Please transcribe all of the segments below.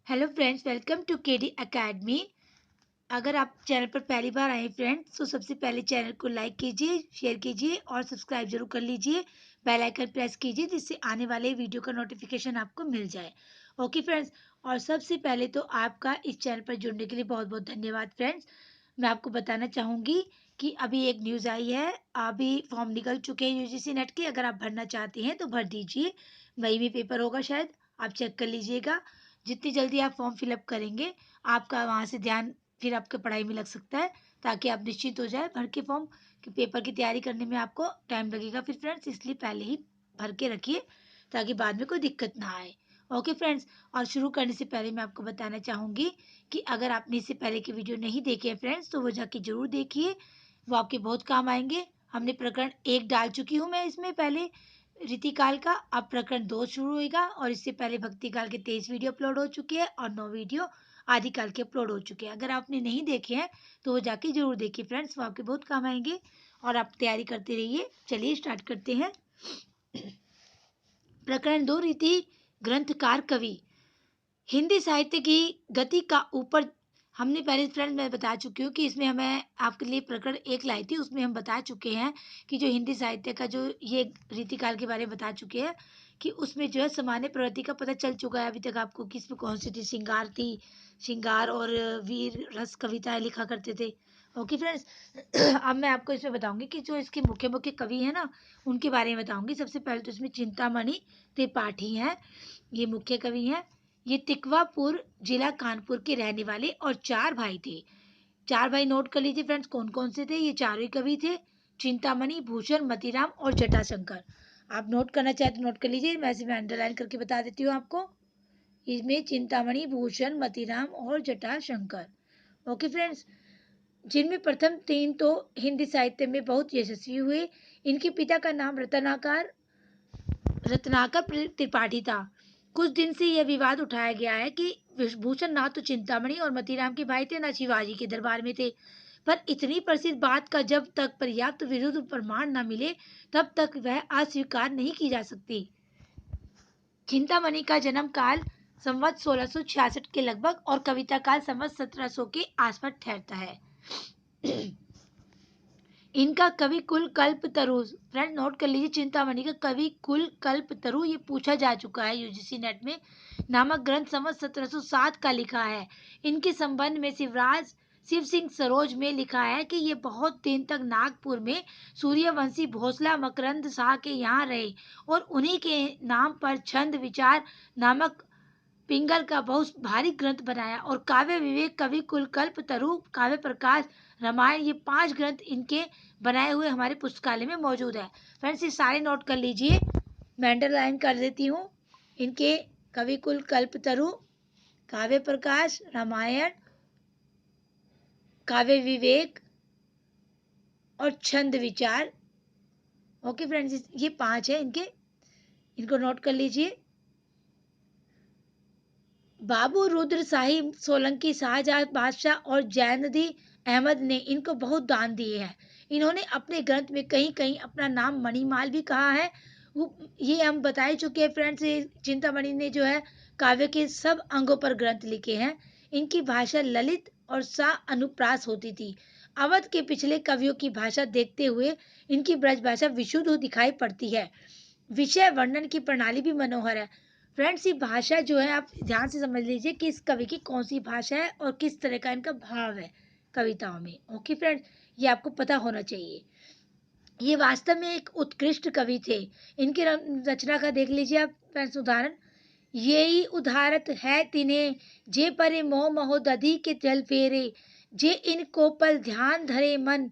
Hello friends, welcome to KD academy. अगर आप channel पर पहली बार आए फ्रेंड्स, तो सबसे पहले चैनल को लाइक कीजिए, शेयर कीजिए और सब्सक्राइब जरूर कर लीजिए। बेल आइकन प्रेस कीजिए जिससे आने वाले वीडियो का नोटिफिकेशन आपको मिल जाए। ओके फ्रेंड्स, और सबसे पहले तो आपका इस चैनल पर जुड़ने के लिए बहुत बहुत धन्यवाद फ्रेंड्स। मैं आपको बताना चाहूँगी कि अभी एक न्यूज़ आई है। अभी फॉर्म निकल चुके हैं यूजीसी नेट के। अगर आप भरना चाहते हैं तो भर दीजिए। मई में पेपर होगा शायद, आप चेक कर लीजिएगा। जितनी जल्दी आप फॉर्म फिलअप करेंगे, आपका वहाँ से ध्यान फिर आपके पढ़ाई में लग सकता है, ताकि आप निश्चित हो जाए भर के फॉर्म। कि पेपर की तैयारी करने में आपको टाइम लगेगा फिर फ्रेंड्स, इसलिए पहले ही भर के रखिए ताकि बाद में कोई दिक्कत ना आए। ओके फ्रेंड्स, और शुरू करने से पहले मैं आपको बताना चाहूँगी कि अगर आपने इससे पहले की वीडियो नहीं देखे हैं फ्रेंड्स, तो वो जाके ज़रूर देखिए, वो आपके बहुत काम आएंगे। हमने प्रकरण 1 डाल चुकी हूँ मैं इसमें पहले, रीतिकाल का। अब प्रकरण 2 शुरू होगा, और इससे पहले भक्ति काल के 23 वीडियो अपलोड हो चुके हैं और 9 वीडियो आदिकाल के अपलोड हो चुके हैं। अगर आपने नहीं देखे हैं तो वो जाके जरूर देखिए फ्रेंड्स, वो आपके बहुत काम आएंगे और आप तैयारी करते रहिए। चलिए स्टार्ट करते हैं। प्रकरण 2, रीति ग्रंथकार कवि। हिंदी साहित्य की गति का ऊपर, हमने पहले फ्रेंड मैं बता चुकी हूँ कि इसमें हमें आपके लिए प्रकरण 1 लाई थी, उसमें हम बता चुके हैं कि जो हिंदी साहित्य का जो ये रीतिकाल के बारे में बता चुके हैं कि उसमें जो है सामान्य प्रवृत्ति का पता चल चुका है अभी तक आपको कि इसमें कौन सी थी। श्रृंगार थी, श्रृंगार और वीर रस कविताएं लिखा करते थे। ओके फ्रेंड्स, अब मैं आपको इसमें बताऊंगी कि जो इसके मुख्य मुख्य कवि हैं ना, उनके बारे में बताऊंगी। सबसे पहले तो इसमें चिंतामणि त्रिपाठी हैं, ये मुख्य कवि हैं। ये तिकवापुर जिला कानपुर के रहने वाले और 4 भाई थे। 4 भाई नोट कर लीजिए फ्रेंड्स, कौन कौन से थे। ये चारों ही कवि थे, चिंतामणि, भूषण, मतीराम और जटाशंकर। आप नोट करना चाहे तो नोट कर लीजिए, वैसे मैं अंडरलाइन करके बता देती हूँ आपको। इसमें चिंतामणि, भूषण, मतीराम और जटाशंकर। ओके फ्रेंड्स, जिनमें प्रथम 3 तो हिंदी साहित्य में बहुत यशस्वी हुए। इनके पिता का नाम रत्नाकर त्रिपाठी था। कुछ दिन से यह विवाद उठाया गया है कि विभूषण ना तो चिंतामणि और मतीराम के भाई थे, ना शिवाजी के दरबार में थे। पर इतनी प्रसिद्ध बात का जब तक पर्याप्त विरुद्ध प्रमाण न मिले, तब तक वह अस्वीकार नहीं की जा सकती। चिंतामणि का जन्म काल संवत 1666 के लगभग और कविता काल संवत 1700 के आसपास ठहरता है। इनका कवि कुल कल्प तरु, फ्रेंड नोट कर लीजिए, चिंतामणि का कवि कुल कल्प तरु, ये पूछा जा चुका है यूजीसी नेट में, नामक ग्रंथ संवत 1707 का लिखा है। इनके संबंध में शिव सिंह सरोज में लिखा है कि ये बहुत दिन तक नागपुर में सूर्यवंशी भोसला मकरंद शाह के यहाँ रहे और उन्हीं के नाम पर छंद विचार नामक पिंगल का बहुत भारी ग्रंथ बनाया। और काव्य विवेक, कवि कुल कल्प तरु, काव्य प्रकाश, रामायण, ये 5 ग्रंथ इनके बनाए हुए हमारे पुस्तकालय में मौजूद है। फ्रेंड्स ये सारे नोट कर लीजिए, मैं अंडरलाइन कर देती हूँ। इनके कवि कुल कल्प तरु, काव्य प्रकाश, रामायण, काव्य विवेक और छंद विचार। ओके फ्रेंड्स, ये 5 है इनके, इनको नोट कर लीजिए। बाबू रुद्र शाही सोलंकी, शाहजहां बादशाह और जैनदी अहमद ने इनको बहुत दान दिए हैं। इन्होंने अपने ग्रंथ में कहीं कहीं अपना नाम मणिमाल भी कहा है। ये हम बता ही चुके हैं फ्रेंड्स, चिंतामणि ने जो है काव्य के सब अंगों पर ग्रंथ लिखे हैं। इनकी भाषा ललित और सा अनुप्रास होती थी। अवध के पिछले कवियों की भाषा देखते हुए इनकी ब्रज भाषा विशुद्ध दिखाई पड़ती है। विषय वर्णन की प्रणाली भी मनोहर है। फ्रेंड्स ये भाषा जो है, आप ध्यान से समझ लीजिए कि इस कवि की कौन सी भाषा है और किस तरह का इनका भाव है कविताओं में। ओके फ्रेंड्स, ये आपको पता होना चाहिए। ये वास्तव में एक उत्कृष्ट कवि थे। इनकी रचना का देख लीजिए आप फ्रेंड्स उदाहरण। यही उदाहरत है तिन्हें, जे परे मोह महो दधी के जल फेरे, जे इन कोपल ध्यान धरे मन,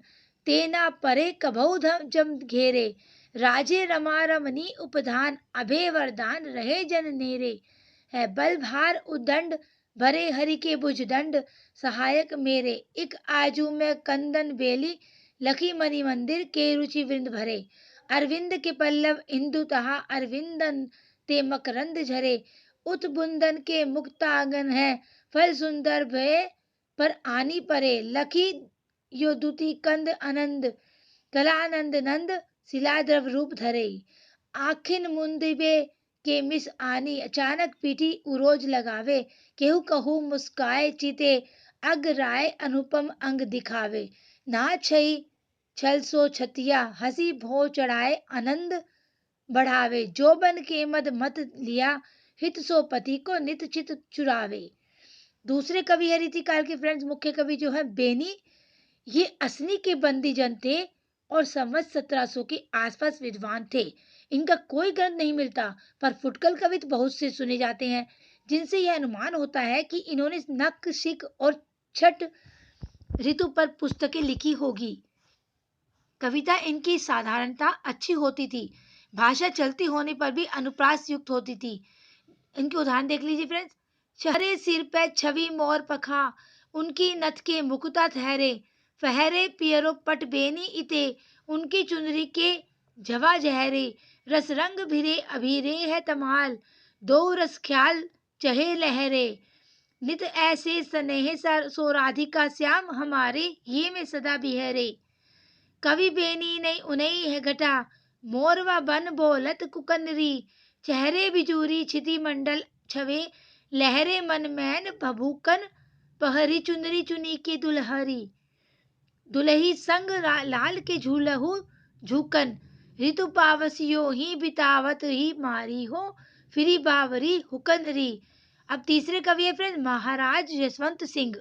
तेना परे कभौ जम घेरे, राजे रमा रमनी उपधान, अभे वरदान रहे जन नेरे, है बल भार उदंड भरे हरि के भुजदंड, सहायक मेरे इक आजू में कंदन बेली, लखी मणि मंदिर के रुचि वृंद भरे, अरविंद के पल्लव इंदु तहा अरविंदन ते मकरंद झरे, उत बुंदन के मुक्तांगन है, फल सुंदर भय पर आनी परे, लखी यो दुति कंद आनंद, कलानंद नंद शिलाद्रव रूप धरे, आखिन मुंदिबे के मिस आनी अचानक पीठी उरोज लगावे, केहू कहू मुस्काए चिते अग राय अनुपम अंग दिखावे, ना छई छल सो छतिया हंसी भो चढ़ाए आनंद बढ़ावे, जो बन के मद मत लिया हित सो पति को नित चित चुरावे। दूसरे कवि है रीतिकाल के फ्रेंड्स, मुख्य कवि जो है बेनी, ये असनी के बंदी जन थे और संवत 1700 के आसपास विद्वान थे। इनका कोई ग्रंथ नहीं मिलता, पर फुटकल कवि तो बहुत से सुने जाते हैं, जिनसे यह अनुमान होता है कि इन्होंने नक शिक और छठ ऋतु पर पुस्तकें लिखी होगी। कविता इनकी साधारणता अच्छी होती थी, भाषा चलती होने पर भी अनुप्रास युक्त होती थी। इनके उदाहरण देख लीजिए फ्रेंड्स। शहरे सिर पे छवि मोर पखा, उनकी नथ के मुकुता ठहरे, फहरे पियरो पट बेनी इते, उनकी चुनरी के जवा जहरे, रस रंग भिरे अभिरे है तमाल, दो रस ख्याल चहे लहरे, नित ऐसे स्नेह सो राधिका श्याम हमारे, ये में सदा बिहरे, कवि बेनी नहीं उनई है घटा, मोरवा बन बोलत कुकनरी, चेहरे बिजूरी छिति मंडल छवे, लहरे मन मैन भभूकन, पहरी चुनरी चुनी के दुलहरी, दुलही संग लाल के झूलहु झूकन, ऋतु पावसियो ही बितावत ही मारी हो, फिरी बावरी हुकनरी। अब तीसरे कवि है फ्रेंड महाराज यशवंत सिंह।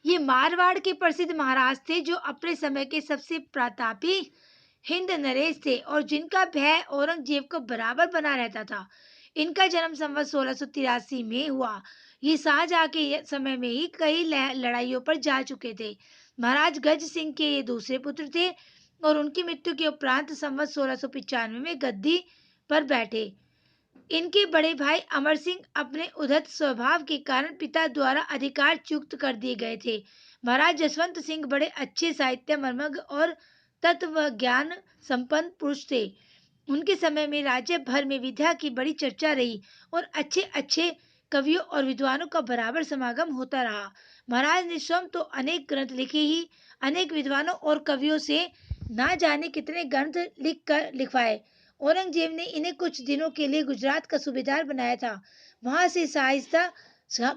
ये मारवाड़ के प्रसिद्ध महाराज थे, जो अपने समय के सबसे प्रतापी हिंद नरेश थे और जिनका भय औरंगजेब को बराबर बना रहता था। इनका जन्म संवत 1683 में हुआ। ये शाहजहां के समय में ही कई लड़ाइयों पर जा चुके थे। महाराज गज सिंह के ये दूसरे पुत्र थे और उनकी मृत्यु के उपरांत संवत 1695 में गद्दी पर बैठे। इनके बड़े भाई अमर सिंह अपने उद्धत स्वभाव के कारण पिता द्वारा अधिकार च्युत कर दिए गए थे। महाराज जसवंत सिंह बड़े अच्छे साहित्य मर्मज्ञ और तत्व ज्ञान संपन्न पुरुष थे। उनके समय में राज्य भर में विद्या की बड़ी चर्चा रही और अच्छे अच्छे कवियों और विद्वानों का बराबर समागम होता रहा। महाराज ने स्वयं तो अनेक ग्रंथ लिखे ही अनेक विद्वानों और कवियों से ना जाने कितने ग्रंथ लिखवाए। औरंगजेब ने इन्हें कुछ दिनों के लिए गुजरात का सूबेदार बनाया था। वहां से शाइस्ता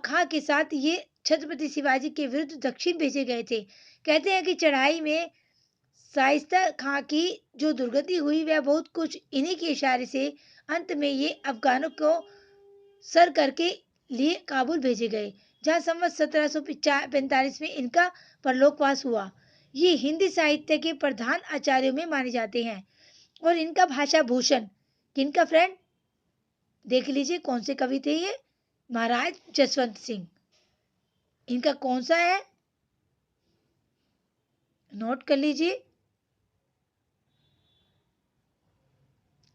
खां के साथ ये छत्रपति शिवाजी के विरुद्ध दक्षिण भेजे गए थे। कहते हैं कि चढ़ाई में शाइस्ता खां की जो दुर्गति हुई वह बहुत कुछ इन्हीं के इशारे से अंत में ये अफगानों को सर करके लिए काबुल भेजे गए, जहां संवत 1745 में इनका परलोकवास हुआ। ये हिंदी साहित्य के प्रधान आचार्यों में माने जाते हैं और इनका भाषा भूषण किनका फ्रेंड देख लीजिए कौन से कवि थे ये, महाराज जसवंत सिंह। इनका कौन सा है नोट कर लीजिए,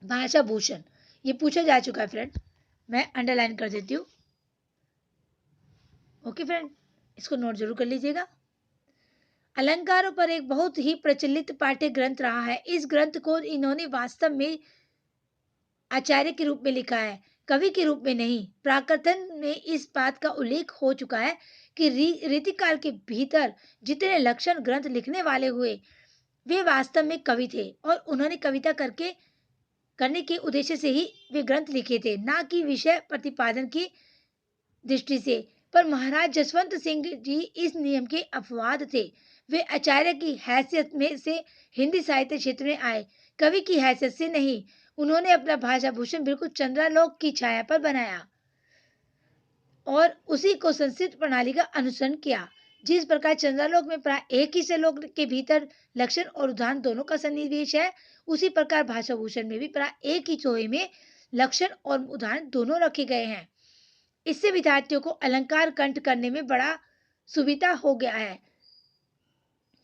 भाषा भूषण। ये पूछा जा चुका है फ्रेंड, मैं अंडरलाइन कर देती हूँ। ओके फ्रेंड, इसको नोट जरूर कर लीजिएगा। अलंकारों पर एक बहुत ही प्रचलित पाठ्य ग्रंथ रहा है। इस ग्रंथ को इन्होंने वास्तव में आचार्य के रूप में लिखा है, कवि के रूप में नहीं। प्राकथन में इस बात का उल्लेख हो चुका है कि रीतिकाल के भीतर जितने लक्षण ग्रंथ लिखने वाले हुए वे वास्तव में कवि थे और उन्होंने कविता करने के उद्देश्य से ही वे ग्रंथ लिखे थे, ना कि विषय प्रतिपादन की दृष्टि से। पर महाराज जसवंत सिंह जी इस नियम के अपवाद थे। वे आचार्य की हैसियत में से हिंदी साहित्य क्षेत्र में आए, कवि की हैसियत से नहीं। उन्होंने अपना भाषा भूषण बिल्कुल चंद्रालोक की छाया पर बनाया और उसी को संस्कृत प्रणाली का अनुसरण किया। जिस प्रकार चंद्रालोक में प्राय एक ही श्लोक के भीतर लक्षण और उदाहरण दोनों का सन्निवेश है, उसी प्रकार भाषा भूषण में भी प्राय एक ही चोहे में लक्षण और उदाहरण दोनों रखे गए हैं। इससे विद्यार्थियों को अलंकार कंठ करने में बड़ा सुविधा हो गया है।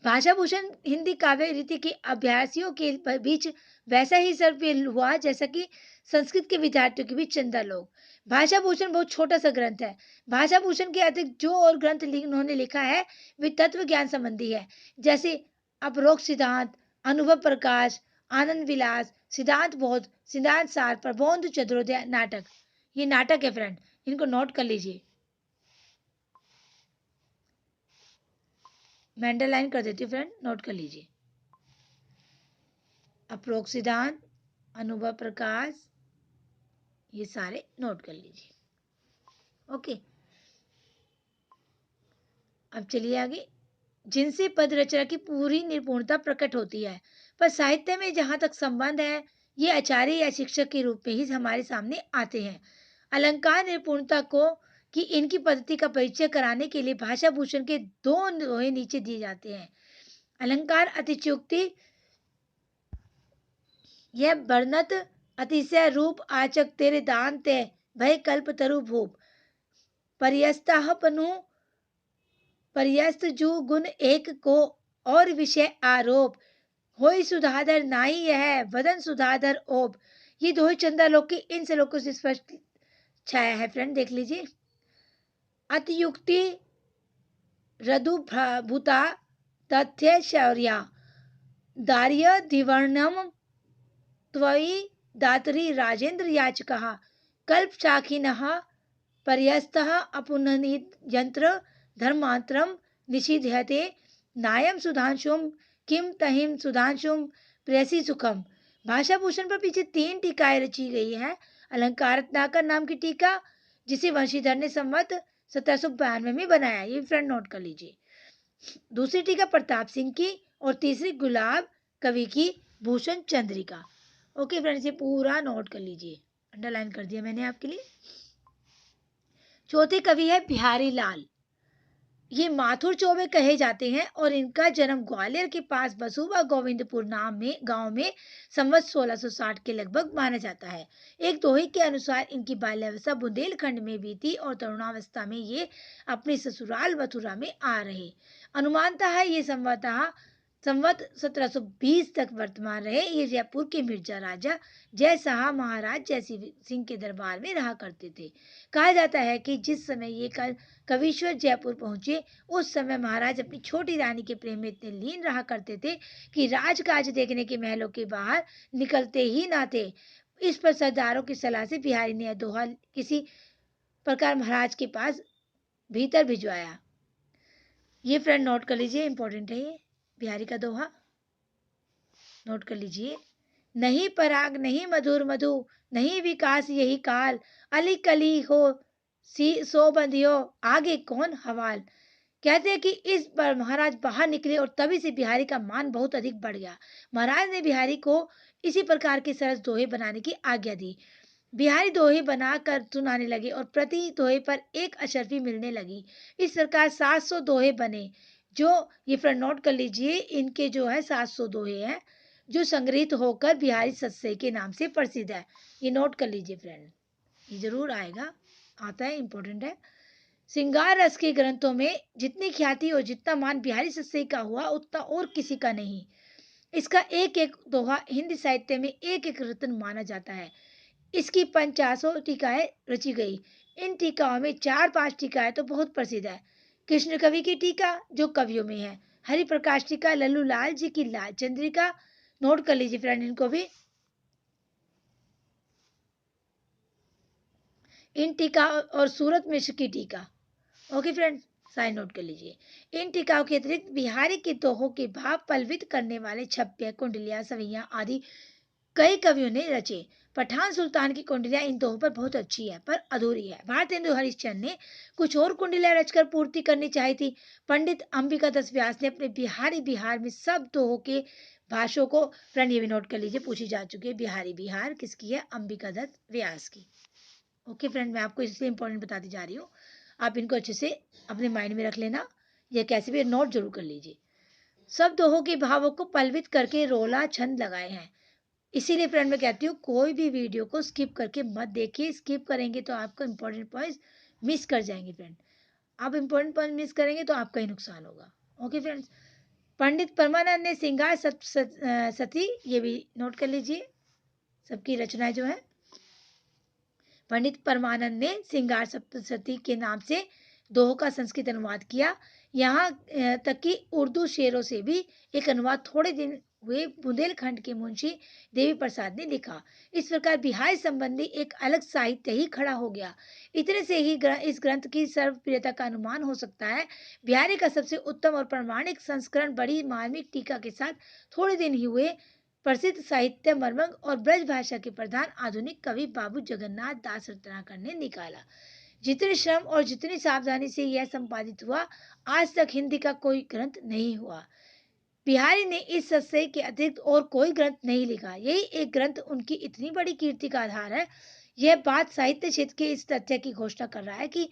भाषा भूषण हिंदी काव्य रीति के अभ्यासियों के बीच वैसा ही सर्वप्रिय हुआ जैसा कि संस्कृत के विद्यार्थियों के बीच चंद्रालोक। भाषा भूषण बहुत छोटा सा ग्रंथ है। भाषा भूषण के अतिरिक्त जो और ग्रंथ उन्होंने लिखा है वे तत्व ज्ञान संबंधी है, जैसे अपरोक्ष सिद्धांत, अनुभव प्रकाश, आनंद विलास, सिद्धांत बोध, सिद्धांत सार, प्रबोध चतुरोदय, नाटक। ये नाटक है फ्रेंड, इनको नोट कर लीजिए, मैं अंडरलाइन कर देती हूँ फ्रेंड, नोट कर लीजिए। अपरोक्ष सिद्धांत, अनुभव प्रकाश, ये सारे नोट कर लीजिए। ओके, अब चलिए आगे। जिनसे पद रचना की पूरी निपुणता प्रकट होती है, पर साहित्य में जहां तक संबंध है, ये आचार्य या शिक्षक के रूप में ही हमारे सामने आते हैं। अलंकार निपुणता को कि इनकी पद्धति का परिचय कराने के लिए भाषा भूषण के दो दोहे नीचे दिए जाते हैं। अलंकार अतिशयोक्ति, यह वर्णत अतिशय रूप आचक तेरे दान ते भय कल्प तरु भूप पर्यस्ताह पनु पर्यस्त जू गुण एक को और विषय आरोप होई सुधाधर नाई यह वदन सुधाधर ओप। ये दोहे चंद्रालोक के इन श्लोकों से स्पष्ट छाया है। फ्रेंड देख लीजिए। अतियुक्ति रदु भूता तथ्य शौर्या दार्य दिवर्णम त्वयि दातरी राजेंद्र याचकः कल्प शाखिनः पर्यस्तः अपुननित यंत्र धर्मांतरम निषिध्यते नायम सुधांशुम किम तहिम सुधांशुम प्रेसी सुखम। भाषा भूषण पर पीछे 3 टीकाएं रची गई है। अलंकार रत्नाकर नाम की टीका, जिसे वंशीधर ने संवत 1792 में बनाया, ये फ्रेंड नोट कर लीजिए। दूसरी टीका प्रताप सिंह की और तीसरी गुलाब कवि की भूषण चंद्रिका। ओके फ्रेंड्स, ये पूरा नोट कर लीजिए, अंडरलाइन कर दिया मैंने आपके लिए। चौथे कवि है बिहारी लाल। ये माथुर चौबे कहे जाते हैं और इनका जन्म ग्वालियर के पास बसूबा गोविंदपुर नाम में गांव में संवत 1660 के लगभग माना जाता है। एक दोहे के अनुसार इनकी बाल्यावस्था बुंदेलखंड में बीती और तरुणावस्था में ये अपने ससुराल मथुरा में आ रहे। अनुमानता है ये संवत 1720 तक वर्तमान रहे। ये जयपुर के मिर्जा राजा जय शाह महाराज जय सिंह के दरबार में रहा करते थे। कहा जाता है कि जिस समय ये कविश्वर जयपुर पहुंचे, उस समय महाराज अपनी छोटी रानी के प्रेम में इतने लीन रहा करते थे कि राजकाज देखने के महलों के बाहर निकलते ही ना थे। इस पर सरदारों की सलाह से बिहारी ने दोहा किसी प्रकार महाराज के पास भीतर भिजवाया। ये फ्रेंड नोट कर लीजिए, इंपॉर्टेंट है ये बिहारी का दोहा, नोट कर लीजिए। नहीं पराग नहीं मधुर मधु नहीं विकास यही काल अली कली हो सी सो बंधियो आगे कौन हवाल। कहते हैं कि इस पर महाराज बाहर निकले और तभी से बिहारी का मान बहुत अधिक बढ़ गया। महाराज ने बिहारी को इसी प्रकार के सरस दोहे बनाने की आज्ञा दी। बिहारी दोहे बनाकर सुनाने लगे और प्रति दोहे पर 1 अशर्फी मिलने लगी। इस प्रकार 700 दोहे बने, जो ये फ्रेंड नोट कर लीजिए, इनके जो है 700 दोहे हैं जो संग्रहित होकर बिहारी सत्सई के नाम से प्रसिद्ध है। ये नोट कर लीजिए फ्रेंड, ये जरूर आएगा, आता है, इंपॉर्टेंट है। श्रृंगार रस के ग्रंथों में जितनी ख्याति और जितना मान बिहारी सत्सई का हुआ, उतना और किसी का नहीं। इसका एक एक दोहा हिंदी साहित्य में एक एक रत्न माना जाता है। इसकी 50 टीकाएं रची गई। इन टीकाओं में 4-5 टीकाएं तो बहुत प्रसिद्ध है। कृष्ण कवि की टीका जो कवियों में है, हरि प्रकाश टीका, लल्लू लाल जी की लाल चंद्रिका, नोट कर लीजिए फ्रेंड इनको भी। इन टीका और सूरत मिश्र की टीका। ओके फ्रेंड, साइड नोट कर लीजिए। इन टीकाओं के अतिरिक्त बिहारी के दोहों के भाव पल्वित करने वाले छप्य, कुंडलिया, सवैया आदि कई कवियों ने रचे। पठान सुल्तान की कुंडलिया इन दोहों पर बहुत अच्छी है पर अधूरी है। भारतेंदु हरिश्चंद्र ने कुछ और कुंडलिया रचकर पूर्ति करनी चाहिए थी। पंडित अंबिकादास व्यास ने अपने बिहारी बिहार में सब दोहों के भाषों को, फ्रेंड ये भी नोट कर लीजिए, पूछी जा चुकी है। बिहारी बिहार किसकी है? अंबिकादास व्यास की। ओके फ्रेंड, मैं आपको इसलिए इंपॉर्टेंट बताती जा रही हूँ, आप इनको अच्छे से अपने माइंड में रख लेना या कैसे भी नोट जरूर कर लीजिए। सब दोहों के भावों को पल्वित करके रोला छंद लगाए हैं। इसीलिए फ्रेंड मैं कहती हूँ कोई भी वीडियो को स्किप करके मत देखिए। स्किप करेंगे तो आपका इंपॉर्टेंट पॉइंट मिस कर जाएंगे फ्रेंड। आप इंपॉर्टेंट पॉइंट मिस करेंगे तो आपका ही नुकसान होगा। ओके फ्रेंड्स, पंडित परमानंद ने श्रृंगार सती, ये भी नोट कर लीजिए, सबकी रचनाएं जो है। पंडित परमानंद ने श्रृंगार सप्तशती के नाम से दोहों का संस्कृत अनुवाद किया। यहाँ तक कि उर्दू शेरों से भी एक अनुवाद थोड़े दिन हुए बुंदेलखंड के मुंशी देवी प्रसाद ने लिखा। इस प्रकार बिहार संबंधी एक अलग साहित्य ही खड़ा हो गया। इतने से ही इस ग्रंथ की सर्वप्रियता का अनुमान हो सकता है। बिहारी का सबसे उत्तम और प्रामाणिक संस्करण बड़ी मार्मिक टीका के साथ थोड़े दिन ही हुए प्रसिद्ध साहित्य मर्मज्ञ और ब्रज भाषा के प्रधान आधुनिक कवि बाबू जगन्नाथ दास रत्नाकर ने निकाला। जितने श्रम और जितनी सावधानी से यह संपादित हुआ, आज तक हिंदी का कोई ग्रंथ नहीं हुआ। बिहारी ने इस सस्ते के अतिरिक्त और कोई ग्रंथ नहीं लिखा। यही एक ग्रंथ उनकी इतनी बड़ी कीर्ति का आधार है। यह बात साहित्य क्षेत्र के इस तथ्य की घोषणा कर रहा है कि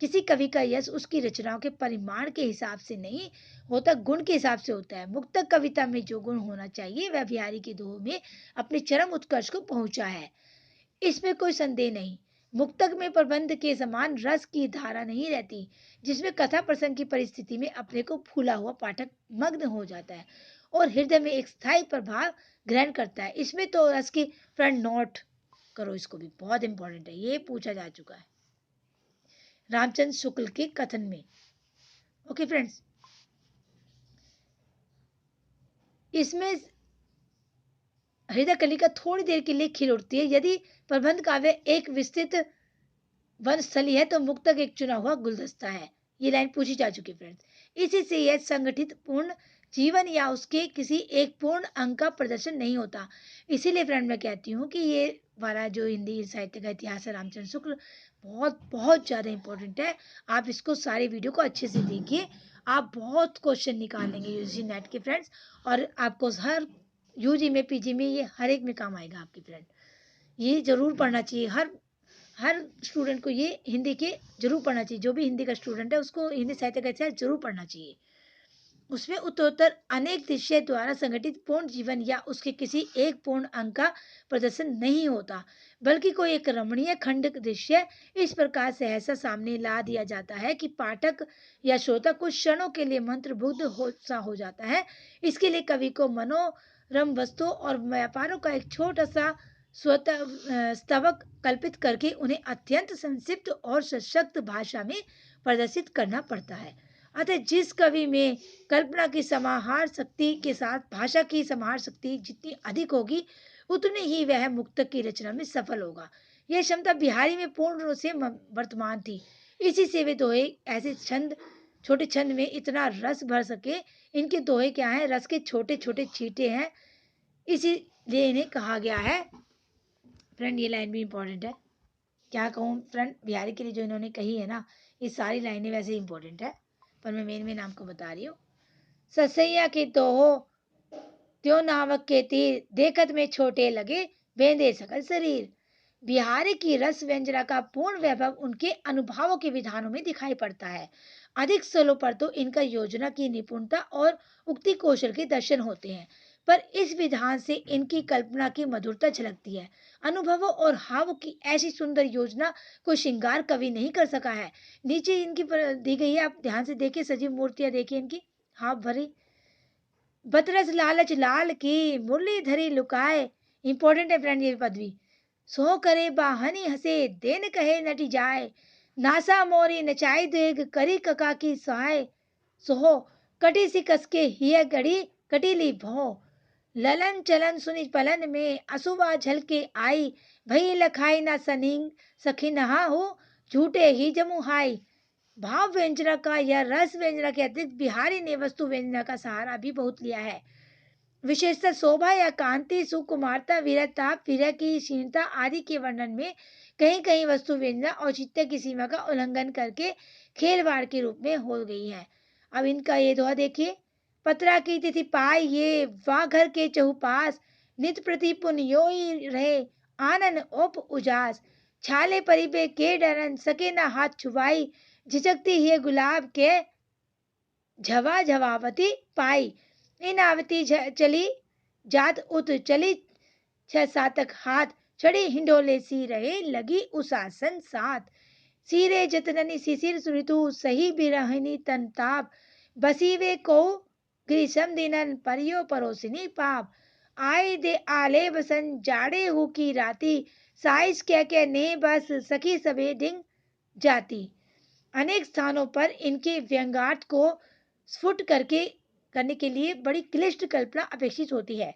किसी कवि का यश उसकी रचनाओं के परिमाण के हिसाब से नहीं होता, गुण के हिसाब से होता है। मुक्तक कविता में जो गुण होना चाहिए वह बिहारी के दोहों में अपने चरम उत्कर्ष को पहुंचा है, इसमें कोई संदेह नहीं। मुक्तक में प्रबंध के समान रस की धारा नहीं रहती, जिसमें कथा प्रसंग की परिस्थिति में अपने को फूला हुआ पाठक मग्न हो जाता है और हृदय में एक स्थायी प्रभाव ग्रहण करता है। इसमें तो रस की फ्रंट नोट करो, इसको भी बहुत इंपॉर्टेंट है, ये पूछा जा चुका है रामचंद्र शुक्ल के कथन में। ओके फ्रेंड्स, इसमें हृदय कलिका थोड़ी देर के लिए खिल उठती है। यदि प्रबंध काव्य एक विस्तृत वनस्थली है तो मुक्तक एक चुना हुआ गुलदस्ता है। ये लाइन पूछी जा चुकी फ्रेंड्स। इसी से यह संगठित पूर्ण जीवन या उसके किसी एक पूर्ण अंग का प्रदर्शन नहीं होता। इसीलिए फ्रेंड मैं कहती हूँ कि ये वाला जो हिंदी साहित्य का इतिहास है रामचंद्र शुक्ल, बहुत बहुत ज़्यादा इंपॉर्टेंट है। आप इसको सारे वीडियो को अच्छे से देखिए, आप बहुत क्वेश्चन निकाल लेंगे यूजी नेट के फ्रेंड्स, और आपको हर यूजी में पीजी में ये हर एक में काम आएगा आपकी फ्रेंड। ये जरूर पढ़ना चाहिए, हर स्टूडेंट को ये हिंदी के जरूर पढ़ना चाहिए। जो भी हिंदी का स्टूडेंट है उसको हिंदी साहित्य का इतिहास जरूर पढ़ना चाहिए। उसमें उत्तरोत्तर अनेक दृश्य द्वारा संगठित पूर्ण जीवन या उसके किसी एक पूर्ण अंग का प्रदर्शन नहीं होता, बल्कि कोई एक रमणीय खंड दृश्य इस प्रकार सहसा सामने ला दिया जाता है कि पाठक या श्रोता कुछ क्षणों के लिए मंत्रमुग्ध हो जाता है। इसके लिए कवि को मनोरम वस्तु और व्यापारों का एक छोटा सा स्तवक कल्पित करके उन्हें अत्यंत संक्षिप्त और सशक्त भाषा में प्रदर्शित करना पड़ता है। अतः जिस कवि में कल्पना की समाहार शक्ति के साथ भाषा की समाहार शक्ति जितनी अधिक होगी, उतनी ही वह मुक्तक की रचना में सफल होगा। यह क्षमता बिहारी में पूर्ण रूप से वर्तमान थी। इसी से वे दोहे ऐसे छंद, छोटे छंद में इतना रस भर सके। इनके दोहे क्या है, रस के छोटे छोटे छींटे हैं, इसीलिए इन्हें कहा गया है। फ्रेंड ये लाइन भी इंपॉर्टेंट है, क्या कहूँ फ्रेंड, बिहारी के लिए जो इन्होंने कही है ना, ये सारी लाइनें वैसे इंपॉर्टेंट है, पर मैं मेन आपको बता रही हूँ। ससैया के तो हो त्यो नावक के तीर, देखत में छोटे लगे बेंदे सकल शरीर। बिहारी की रस व्यंजना का पूर्ण वैभव उनके अनुभवों के विधानों में दिखाई पड़ता है। अधिक स्थलों पर तो इनका योजना की निपुणता और उक्ति कौशल के दर्शन होते हैं, पर इस विधान से इनकी कल्पना की मधुरता झलकती है। अनुभवों और हाव की ऐसी सुंदर योजना कोई श्रृंगार कवि नहीं कर सका है। नीचे इनकी दी गई है, आप ध्यान से देखिए, सजीव मूर्तियां देखिए इनकी, हाव भरी। बतरस लालच लाल की मुरली धरी लुकाए, इंपॉर्टेंट है फ्रेंड ये पदवी। सो करे बाहनी हंसे देन कहे नटी जाए, नासा मोरी नचाई देग करी कका की सहाय। सोहो कटी सी कसके हिय गड़ी कटीली भो, ललन चलन सुनि पलन में असुवा झलके आई, भई लखाई ना सनिंग सखी नहा हो झूठे ही जमु हाई। भाव व्यंजना का या रस व्यंजना के अतिरिक्त बिहारी ने वस्तु व्यंजना का सहारा भी बहुत लिया है। विशेषतः शोभा या कांति, सुकुमारता, वीरता, विरह की क्षीणता आदि के वर्णन में कहीं कहीं वस्तु व्यंजना औचित्य की सीमा का उल्लंघन करके खेलवाड़ के रूप में हो गई है। अब इनका ये दोहा देखिए। पत्रा की तिथि पाई ये वा घर के चहुपास, नित प्रति पुन योई रहे आनन ओप उजास, छाले परिबे के डरन सके न हाथ छुपाई, झिझकती है गुलाब के झवा झवावती पाई। इन आवती चली जात उत चली छह सातक हाथ, चढ़ी हिंडोले सी रहे लगी उसासन साथ। सीरे जतननी शिशिर ऋतु सही बिरहनी तनताप, बसीवे को ग्रीसम दिनन परियो परोसिनी पाप। आए दे आले बसन जाड़े हु की राती, साइस क्या ने बस सखी सबे डिंग जाती। अनेक स्थानों पर इनके व्यंग्यार्थ को स्फुट करने के लिए बड़ी क्लिष्ट कल्पना अपेक्षित होती है।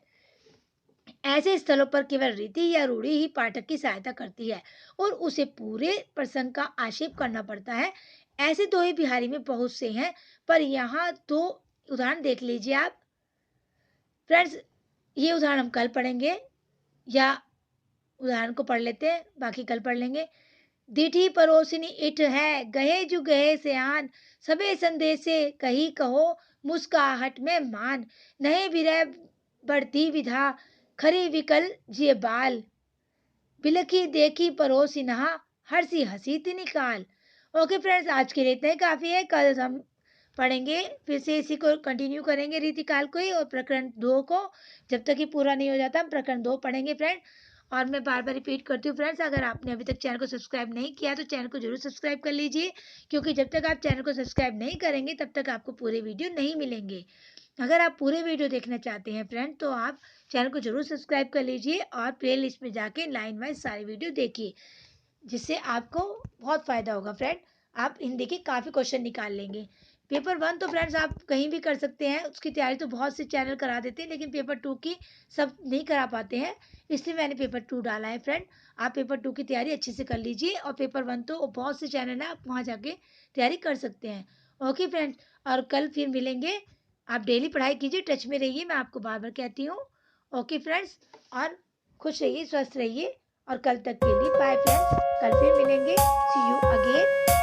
ऐसे स्थलों पर केवल रीति या रूढ़ी ही पाठक की सहायता करती है और उसे पूरे प्रसंग का आक्षेप करना पड़ता है। ऐसे दोहे बिहारी में बहुत से हैं, पर यहाँ दो उदाहरण देख लीजिए आप फ्रेंड्स। ये उदाहरण हम कल पढ़ेंगे, या उदाहरण को पढ़ लेते हैं, बाकी कल पढ़ लेंगे। दिठी परोसिनी इठ है, गहे जु गहे सयान, सबे संदेशे कही कहो, मुस्काहट में मान, नहे विरह बढ़ती विधा, खरी विकल जिय बाल, बिलखी देखी परोसिनहा, हर्षी हंसी ति निकाल। ओके फ्रेंड्स, आज के लिए इतना ही काफ़ी है। कल हम पढ़ेंगे, फिर से इसी को कंटिन्यू करेंगे रीतिकाल को ही, और प्रकरण 2 को। जब तक ये पूरा नहीं हो जाता हम प्रकरण 2 पढ़ेंगे फ्रेंड। और मैं बार बार रिपीट करती हूँ फ्रेंड्स, अगर आपने अभी तक चैनल को सब्सक्राइब नहीं किया तो चैनल को जरूर सब्सक्राइब कर लीजिए, क्योंकि जब तक आप चैनल को सब्सक्राइब नहीं करेंगे तब तक आपको पूरे वीडियो नहीं मिलेंगे। अगर आप पूरे वीडियो देखना चाहते हैं फ्रेंड, तो आप चैनल को जरूर सब्सक्राइब कर लीजिए और प्ले लिस्ट में जाके लाइन वाइज सारे वीडियो देखिए, जिससे आपको बहुत फ़ायदा होगा फ्रेंड। आप हिंदी के काफ़ी क्वेश्चन निकाल लेंगे। पेपर 1 तो फ्रेंड्स आप कहीं भी कर सकते हैं, उसकी तैयारी तो बहुत से चैनल करा देते हैं, लेकिन पेपर 2 की सब नहीं करा पाते हैं, इसलिए मैंने पेपर 2 डाला है फ्रेंड। आप पेपर 2 की तैयारी अच्छे से कर लीजिए, और पेपर 1 तो बहुत से चैनल हैं, आप वहाँ जाके तैयारी कर सकते हैं। ओके फ्रेंड्स, और कल फिर मिलेंगे। आप डेली पढ़ाई कीजिए, टच में रहिए, मैं आपको बार बार कहती हूँ। ओके फ्रेंड्स, और खुश रहिए, स्वस्थ रहिए, और कल तक के लिए बाय फ्रेंड्स। कल फिर मिलेंगे। सी यू अगेन।